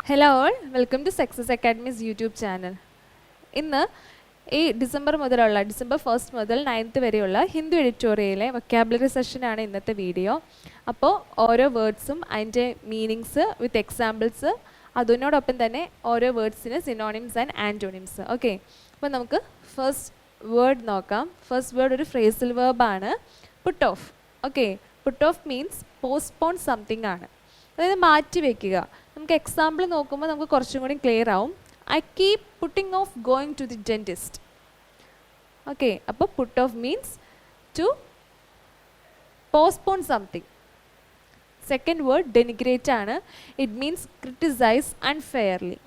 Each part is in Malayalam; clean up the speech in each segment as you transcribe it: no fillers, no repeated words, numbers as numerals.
Hello all, welcome to Success Academy's YouTube channel. ഇന്ന് ഈ ഡിസംബർ 1 മുതൽ 9 വരെയുള്ള ഹിന്ദു എഡിറ്റോറിയലിലെ വൊക്കാബുലറി സെഷനാണ് ഇന്നത്തെ വീഡിയോ. അപ്പോൾ ഓരോ വേർഡ്സും അതിൻ്റെ മീനിങ്സ് വിത്ത് എക്സാമ്പിൾസ്, അതിനോടൊപ്പം തന്നെ ഓരോ വേർഡ്സിന് സിനോണിംസ് ആൻഡ് ആൻറ്റോണിംസ്. ഓക്കെ, അപ്പോൾ നമുക്ക് ഫസ്റ്റ് വേർഡ് നോക്കാം. ഫസ്റ്റ് വേർഡ് ഒരു ഫ്രേസൽ വേർബാണ്, put off. Okay, put off means postpone something ആണ്, അതായത് മാറ്റി വയ്ക്കുക. നമുക്ക് എക്സാമ്പിൾ നോക്കുമ്പോൾ നമുക്ക് കുറച്ചും കൂടി ക്ലിയർ ആവും. I keep putting off going to the dentist. Okay, അപ്പോൾ put off means to postpone something. Second word denigrate ആണ്. It means criticise unfairly.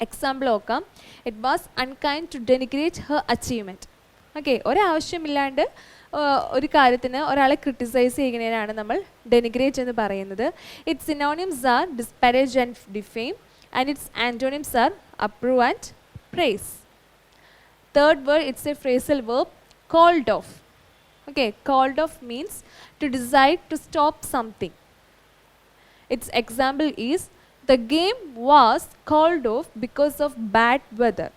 Example നോക്കാം. It was unkind to denigrate her achievement. Okay, ഒരാവശ്യമില്ലാണ്ട് ഒരു കാര്യത്തിന് ഒരാളെ ക്രിട്ടിസൈസ് ചെയ്യുന്നതിനാണ് നമ്മൾ ഡെനിഗ്രേറ്റ് എന്ന് പറയുന്നത്. Its synonyms are disparage and defame and its antonyms are approve and praise. Third word, its a phrasal verb, called off. Okay, called off means to decide to stop something. Its example is the game was called off because of bad weather.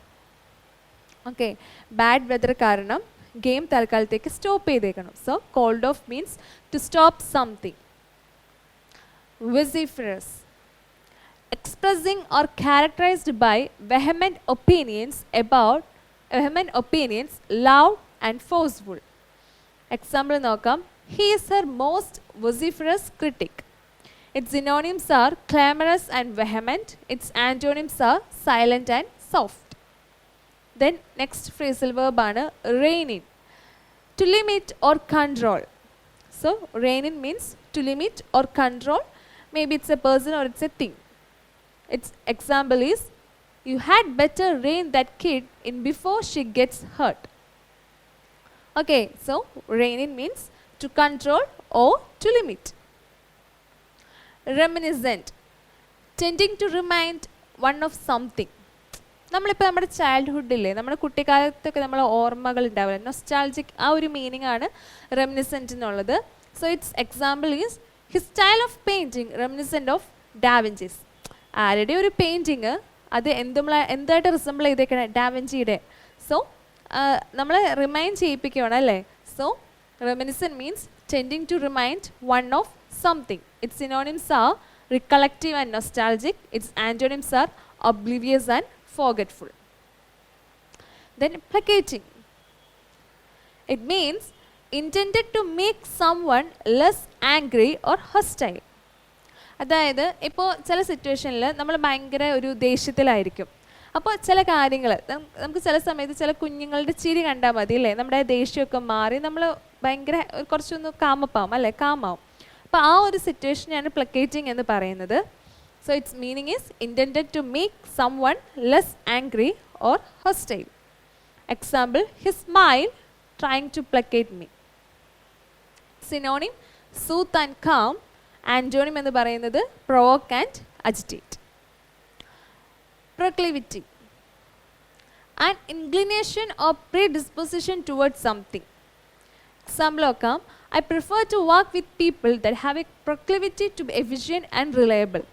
Okay, bad weather karanam game തൽക്കാലത്തേക്ക് സ്റ്റോപ്പ് ചെയ്തേക്കണം. So called off means to stop something. Vociferous, expressing or characterized by vehement opinions, loud and forceful. Example നോക്കാം. He is her most vociferous critic. Its synonyms are clamorous and vehement. Its antonyms are silent and soft. Then next phrasal verb ആണ് rein in. To limit or control. So rein in means to limit or control. Maybe it's a person or it's a thing. Its example is, you had better rein that kid in before she gets hurt. Okay, so rein in means to control or to limit. Reminiscent, tending to remind one of something. നമ്മളിപ്പോൾ നമ്മുടെ ചൈൽഡ്ഹുഡില്ലേ, നമ്മുടെ കുട്ടിക്കാലത്തൊക്കെ നമ്മൾ ഓർമ്മകൾ ഉണ്ടാവില്ല, നൊസ്റ്റാൾജിക്, ആ ഒരു മീനിങ് ആണ് റെമിനിസെൻറ്റ് എന്നുള്ളത്. So its example is his style of painting reminiscent of Da Vinci's. ആരുടെ ഒരു പെയിൻറ്റിങ് അത് എന്തായിട്ട് റിസംബിൾ ചെയ്തേക്കണം, ഡാവിഞ്ചിയുടെ. സോ നമ്മളെ റിമൈൻഡ് ചെയ്യിപ്പിക്കുകയാണ് അല്ലേ. So reminiscent means tending to remind one of something. Its synonyms are recollective and nostalgic. Its antonyms are oblivious and forgetful. Then placating, it means intended to make someone less angry or hostile. അതായത് ഇപ്പോൾ ചില സിറ്റുവേഷനിൽ നമ്മൾ ഭയങ്കര ഒരു ദേഷ്യത്തിലായിരിക്കും. അപ്പോൾ ചില കാര്യങ്ങൾ നമുക്ക് ചില സമയത്ത് ചില കുഞ്ഞുങ്ങളുടെ ചിരി കണ്ടാൽ മതി അല്ലേ, നമ്മുടെ ദേഷ്യമൊക്കെ മാറി നമ്മൾ ഭയങ്കര കുറച്ചൊന്ന് കാമപ്പാവും അല്ലേ, കാമാവും. അപ്പോൾ ആ ഒരു സിറ്റുവേഷനെയാണ് പ്ലക്കേറ്റിംഗ് എന്ന് പറയുന്നത്. So its meaning is intended to make someone less angry or hostile. Example, his smile trying to placate me. Synonym, soothe and calm. Antonym എന്ന് പറയുന്നത് provoke and agitate. Proclivity, an inclination or predisposition towards something. Example നോക്കാം. I prefer to work with people that have a proclivity to be efficient and reliable.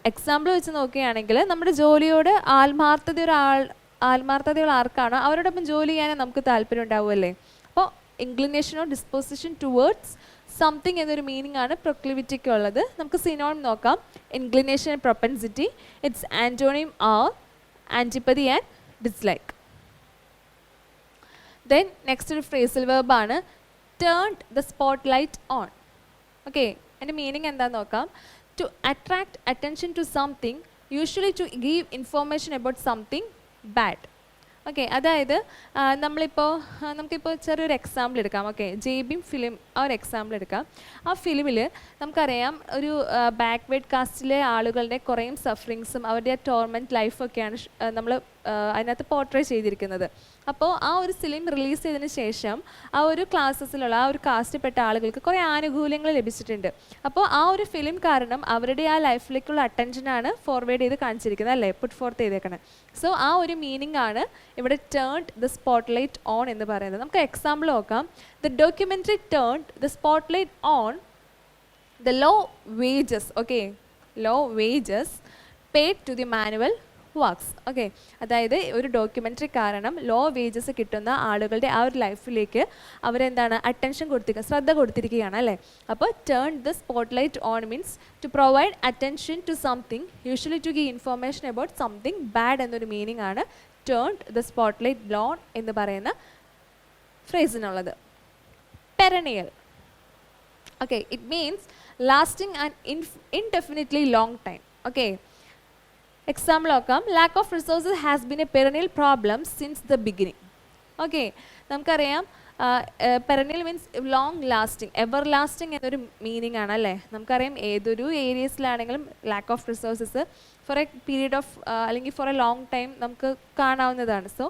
Example വെച്ച് നോക്കുകയാണെങ്കിൽ നമ്മുടെ ജോലിയോട് ആത്മാർത്ഥതയുള്ള ആർക്കാണോ അവരോടൊപ്പം ജോലി ചെയ്യാൻ നമുക്ക് താല്പര്യം ഉണ്ടാവുമല്ലേ. അപ്പോൾ inclination or disposition towards something എന്നൊരു മീനിങ് ആണ് പ്രൊക്ലിവിറ്റിക്ക് ഉള്ളത്. നമുക്ക് സിനോണിം നോക്കാം. Inclination and propensity. Its antonym are antipathy and dislike. Then next ഒരു ഫ്രേസൽ വെർബാണ് turned the spotlight on. Okay, അതിൻ്റെ മീനിങ് എന്താണെന്ന് നോക്കാം. To attract attention to something, usually to give information about something bad. Okay, അതായത് നമുക്കിപ്പോൾ ചെറിയൊരു എക്സാമ്പിൾ എടുക്കാം. ഓക്കെ, ജെയ്ബീം ഫിലിം, ആ ഒരു എക്സാമ്പിൾ എടുക്കാം. ആ ഫിലിമിൽ നമുക്കറിയാം ഒരു ബാക്ക്വേർഡ് കാസ്റ്റിലെ ആളുകളുടെ കുറേ സഫറിങ്സും അവരുടെ ടോർമെൻറ്റ് ലൈഫൊക്കെയാണ് നമ്മൾ അതിനകത്ത് പോർട്രേ ചെയ്തിരിക്കുന്നത്. അപ്പോൾ ആ ഒരു ഫിലിം റിലീസ് ചെയ്തതിന് ശേഷം ആ ഒരു ക്ലാസ്സസിലുള്ള ആ ഒരു കാസ്റ്റിൽപ്പെട്ട ആളുകൾക്ക് കുറേ ആനുകൂല്യങ്ങൾ ലഭിച്ചിട്ടുണ്ട്. അപ്പോൾ ആ ഒരു ഫിലിം കാരണം അവരുടെ ആ ലൈഫിലേക്കുള്ള അറ്റൻഷനാണ് ഫോർവേഡ് ചെയ്ത് കാണിച്ചിരിക്കുന്നത് അല്ലേ, പുട്ട് ഫോർത്ത് ചെയ്തേക്കണം. സോ ആ ഒരു മീനിങ് ആണ് ഇവിടെ ടേൺഡ് ദ സ്പോട്ട്ലൈറ്റ് ഓൺ എന്ന് പറയുന്നത്. നമുക്ക് എക്സാമ്പിൾ നോക്കാം. The documentary turned the spotlight on the low wages. Okay, low wages paid to the manual works. Okay, അതായത് ഒരു ഡോക്യുമെൻ്ററി കാരണം ലോ വേജസ് കിട്ടുന്ന ആളുകളുടെ ആ ഒരു ലൈഫിലേക്ക് അവരെന്താണ് അറ്റൻഷൻ കൊടുത്തിരിക്കുക, ശ്രദ്ധ കൊടുത്തിരിക്കുകയാണ് അല്ലേ. അപ്പോൾ turn the spotlight on means to provide attention to something, usually to give information about something bad എന്നൊരു മീനിങ് ആണ് ടേൺ ദ സ്പോട്ട്ലൈറ്റ് ഓൺ എന്ന് പറയുന്ന ഫ്രേസിനുള്ളത്. പെരണിയൽ. Okay, it means lasting an indefinitely long time. Okay, example okam, lack of resources has been a perennial problem since the beginning. Okay, നമുക്കറിയാം perennial means long lasting, everlasting എന്നൊരു മീനിങ് ആണ് അല്ലേ. നമുക്കറിയാം ഏതൊരു ഏരിയസിലാണെങ്കിലും lack of resources for a period of അല്ലെങ്കിൽ ഫോർ എ ലോങ് ടൈം നമുക്ക് കാണാവുന്നതാണ്. So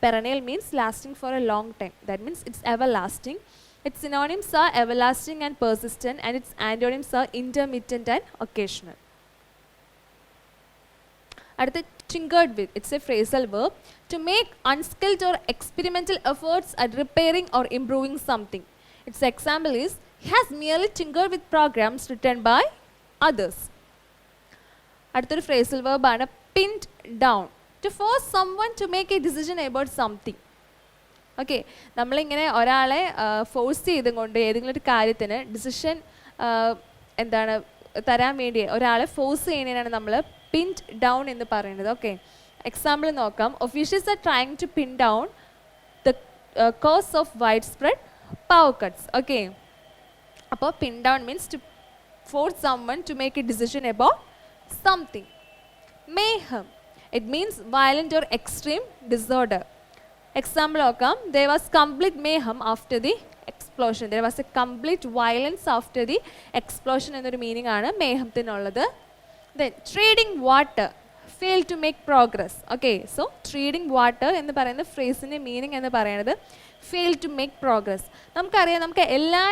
perennial means lasting for a long time, that means it's everlasting. Its synonyms are everlasting and persistent, and its antonyms are intermittent and occasional. അടുത്ത tinkered with, it's a phrasal verb to make unskilled or experimental efforts at repairing or improving something. Its example is, he has merely tinkered with programs written by others. അടുത്തൊരു phrasal verb ആണ് pinned down, to force someone to make a decision about something. Okay, നമ്മളിങ്ങനെ ഒരാളെ ഫോഴ്സ് ചെയ്തും കൊണ്ട് ഏതെങ്കിലും ഒരു കാര്യത്തിന് ഡിസിഷൻ എന്താണ് തരാൻ വേണ്ടി ഒരാളെ ഫോഴ്സ് ചെയ്യുന്നതിനാണ് നമ്മൾ പിൻഡ് ഡൗൺ എന്ന് പറയുന്നത്. ഓക്കെ, എക്സാമ്പിൾ നോക്കാം. Officials are trying to pin down the cause of widespread power cuts. Okay, അപ്പോൾ pin down means to force someone to make a decision about something. Mayhem, it means violent or extreme disorder. Example okam, there was complete mayhem after the explosion. There was a complete violence after the explosion എന്നൊരു മീനിങ് ആണ് മേഹത്തിനുള്ളത്. Then treading water, fail to make progress. Okay, so treading water എന്ന് പറയുന്ന ഫ്രേസിൻ്റെ മീനിങ് എന്ന് പറയുന്നത് fail to make progress. നമുക്കറിയാം, നമുക്ക് എല്ലാ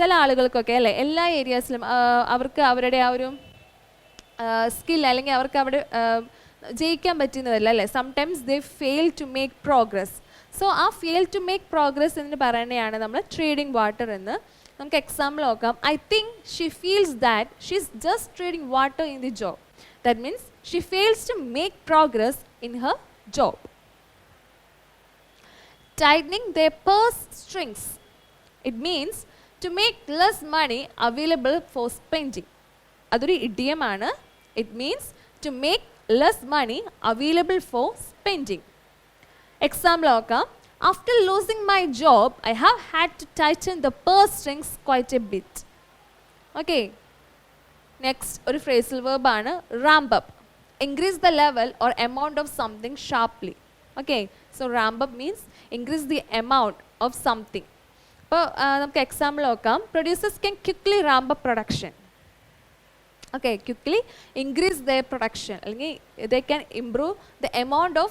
ചില ആളുകൾക്കൊക്കെ അല്ലേ എല്ലാ ഏരിയാസിലും അവർക്ക് അവരുടെ ആ ഒരു സ്കിൽ അല്ലെങ്കിൽ അവർക്ക് അവിടെ ജയിക്കാൻ പറ്റുന്നതല്ല അല്ലേ. Sometimes they fail to make progress. So ആ ഫെയിൽ ടു മേക്ക് പ്രോഗ്രസ് എന്ന് പറയുന്നതാണ് നമ്മൾ ട്രേഡിംഗ് വാട്ടർ എന്ന്. നമുക്ക് എക്സാമ്പിൾ നോക്കാം. I think she feels that she is just treading water in the job. That means she fails to make progress in her job. Tightening their purse strings, it means to make less money available for spending. അതൊരു ഇഡിയമാണ്. It means to make less money available for spending. Example okam, after losing my job I have had to tighten the purse strings quite a bit. Okay, next ഒരു phrasal verb ആണ് ramp up, increase the level or amount of something sharply. Okay, so ramp up means increase the amount of something. അപ്പോൾ നമുക്ക് എക്സാമ്പിൾ നോക്കാം. Producers can quickly ramp up production. Okay, quickly increase their production, അല്ലെങ്കിൽ they can improve the amount of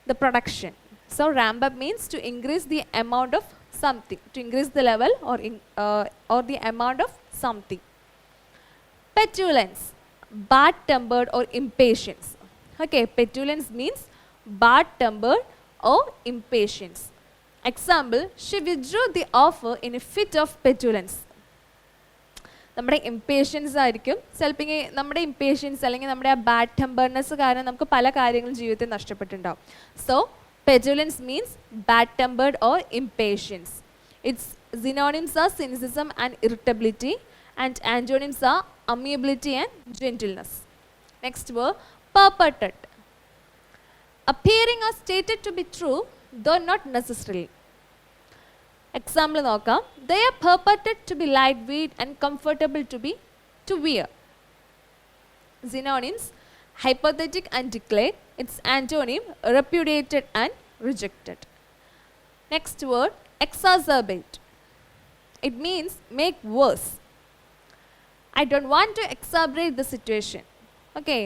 the production. So ramp up means to increase the amount of something, to increase the level or the amount of something. Petulance, bad-tempered or impatience. Okay, petulance means bad-tempered or impatience. Example, she withdrew the offer in a fit of petulance. നമ്മുടെ ഇംപേഷ്യൻസ് ആയിരിക്കും ചിലപ്പോൾ നമ്മുടെ ഇംപേഷ്യൻസ് അല്ലെങ്കിൽ നമ്മുടെ ആ ബാഡ് ടെമ്പർനെസ് കാരണം നമുക്ക് പല കാര്യങ്ങളും ജീവിതത്തിൽ നഷ്ടപ്പെട്ടിട്ടുണ്ടാവും. So petulance means bad tempered or impatience. Its synonyms are cynicism and irritability and antonyms are amiability and gentleness. Next word perpetrate, appearing are stated to be true though not necessarily. Example നോക്കാം. They are purported to be lightweight and comfortable to wear. Synonyms, hypothetic and declared. Its antonym, repudiated and rejected. Next word, exacerbate. It means make worse. I don't want to exacerbate the situation. Okay,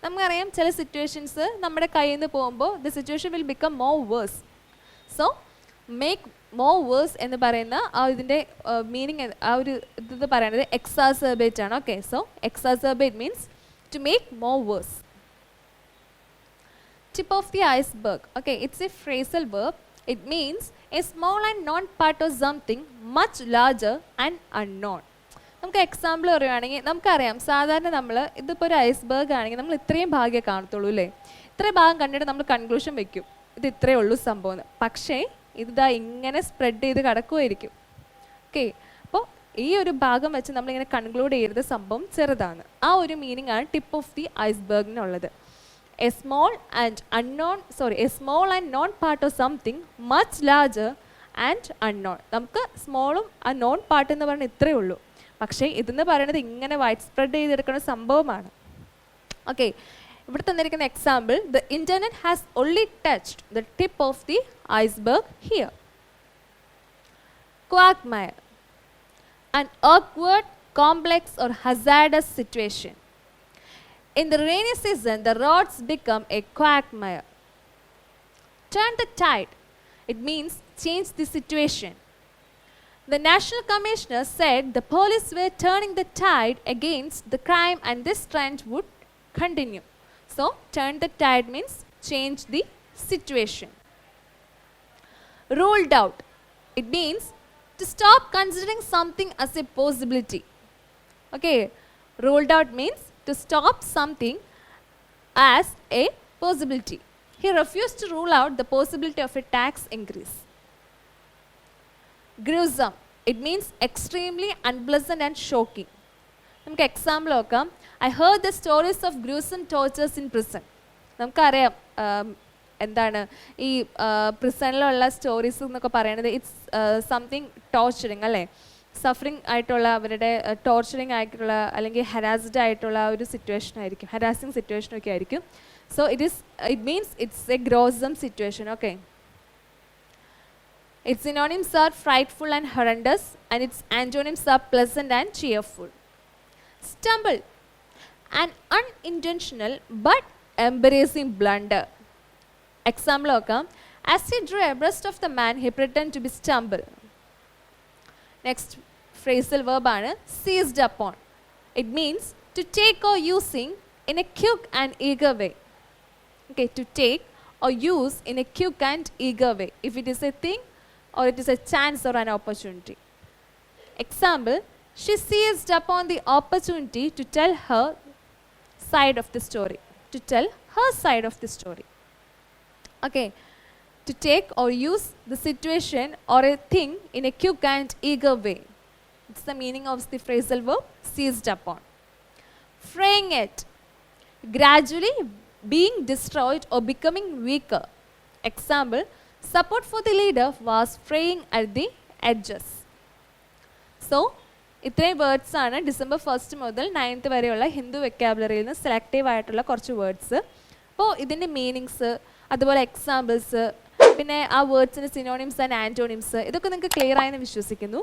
നമുക്കറിയാം ചില സിറ്റുവേഷൻസ് നമ്മുടെ കയ്യിൽ നിന്ന് പോകുമ്പോൾ the situation will become more worse. So make more worse എന്ന് പറയുന്ന ആ ഇതിൻ്റെ മീനിങ് ആ ഒരു ഇത് പറയുന്നത് എക്സാസർബേറ്റ് ആണ്. Okay, so exacerbate means to make more worse. Tip of the iceberg. Okay, its a phrasal verb. It means a small and known part of something much larger and unknown. നമുക്ക് എക്സാമ്പിൾ പറയുകയാണെങ്കിൽ നമുക്കറിയാം സാധാരണ നമ്മൾ ഇതിപ്പോൾ ഒരു ഐസ്ബർഗ് ആണെങ്കിൽ നമ്മൾ ഇത്രയും ഭാഗമേ കാണത്തുള്ളൂ അല്ലേ. ഇത്രയും ഭാഗം കണ്ടിട്ട് നമ്മൾ കൺക്ലൂഷൻ വെക്കും ഇത് ഇത്രയേ ഉള്ളൂ സംഭവം എന്ന്. പക്ഷേ ഇതാ ഇങ്ങനെ സ്പ്രെഡ് ചെയ്ത് കിടക്കുമായിരിക്കും. ഓക്കെ, അപ്പോൾ ഈ ഒരു ഭാഗം വെച്ച് നമ്മളിങ്ങനെ കൺക്ലൂഡ് ചെയ്തത് സംഭവം ചെറുതാണ്. ആ ഒരു മീനിങ് ആണ് ടിപ്പ് ഓഫ് ദി ഐസ്ബർഗിനുള്ളത്. A small and known part of something much larger and unknown. നമുക്ക് സ്മോളും ആ നോൺ പാർട്ട് എന്ന് പറയുന്നത് ഇത്രയേ ഉള്ളൂ. പക്ഷേ ഇതെന്ന് പറയുന്നത് ഇങ്ങനെ വൈഡ് സ്പ്രെഡ് ചെയ്തെടുക്കുന്ന സംഭവമാണ്. ഓക്കെ, ഇവിടെ തന്നിരിക്കുന്ന example, the internet has only touched the tip of the iceberg here. Quagmire, an awkward, complex or hazardous situation. In the rainy season, the roads become a quagmire. Turn the tide. It means change the situation. The National Commissioner said the police were turning the tide against the crime and this trend would continue. So, turn the tide means change the situation. Ruled out. It means to stop considering something as a possibility. Okay, ruled out means to stop something as a possibility. He refused to rule out the possibility of a tax increase. Gruesome. It means extremely unpleasant and shocking. നമുക്ക് എക്സാമ്പിൾ നോക്കാം. I heard the stories of gruesome tortures in prison. നമുക്കറിയാം എന്താണ് ഈ പ്രിസണിലുള്ള സ്റ്റോറീസ് എന്നൊക്കെ പറയുന്നത്. ഇറ്റ്സ് സംതിങ് ടോർച്ചറിങ് അല്ലേ, സഫറിങ് ആയിട്ടുള്ള അവരുടെ ടോർച്ചറിങ് ആയിട്ടുള്ള അല്ലെങ്കിൽ ഹരാസ്ഡ് ആയിട്ടുള്ള ഒരു സിറ്റുവേഷൻ ആയിരിക്കും, ഹരാസിങ് സിറ്റുവേഷനൊക്കെ ആയിരിക്കും. So it means it's a gruesome situation. Okay, its synonyms are frightful and horrendous and its antonyms are pleasant and cheerful. Stumble, an unintentional but embarrassing blunder. Example നോക്കാം. As he drew abreast of the man, he pretended to be stumble. Next phrasal verb ആണ് seized upon. It means to take or using in a quick and eager way. Okay, to take or use in a quick and eager way. If it is a thing or it is a chance or an opportunity. Example, she seized upon the opportunity to tell her side of the story. To tell her side of the story. Okay, to take or use the situation or a thing in a quick and eager way. It's the meaning of the phrasal verb seized upon. Fraying it, gradually being destroyed or becoming weaker. Example, support for the leader was fraying at the edges. So, ഇത്രയും വേർഡ്സ് ആണ് ഡിസംബർ 1 മുതൽ 9 വരെയുള്ള ഹിന്ദു വെക്കാബുലറിയിൽ നിന്ന് സെലക്റ്റീവ് ആയിട്ടുള്ള കുറച്ച് വേർഡ്സ്. അപ്പോൾ ഇതിൻ്റെ മീനിങ്സ്, അതുപോലെ എക്സാമ്പിൾസ്, പിന്നെ ആ വേർഡ്സിൻ്റെ സിനോണിംസ് ആൻഡ് ആൻറ്റോണിംസ്, ഇതൊക്കെ നിങ്ങൾക്ക് ക്ലിയർ ആയെന്ന് വിശ്വസിക്കുന്നു.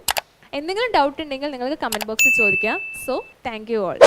എന്തെങ്കിലും ഡൗട്ട് ഉണ്ടെങ്കിൽ നിങ്ങൾക്ക് കമൻറ്റ് ബോക്സിൽ ചോദിക്കാം. So thank you all.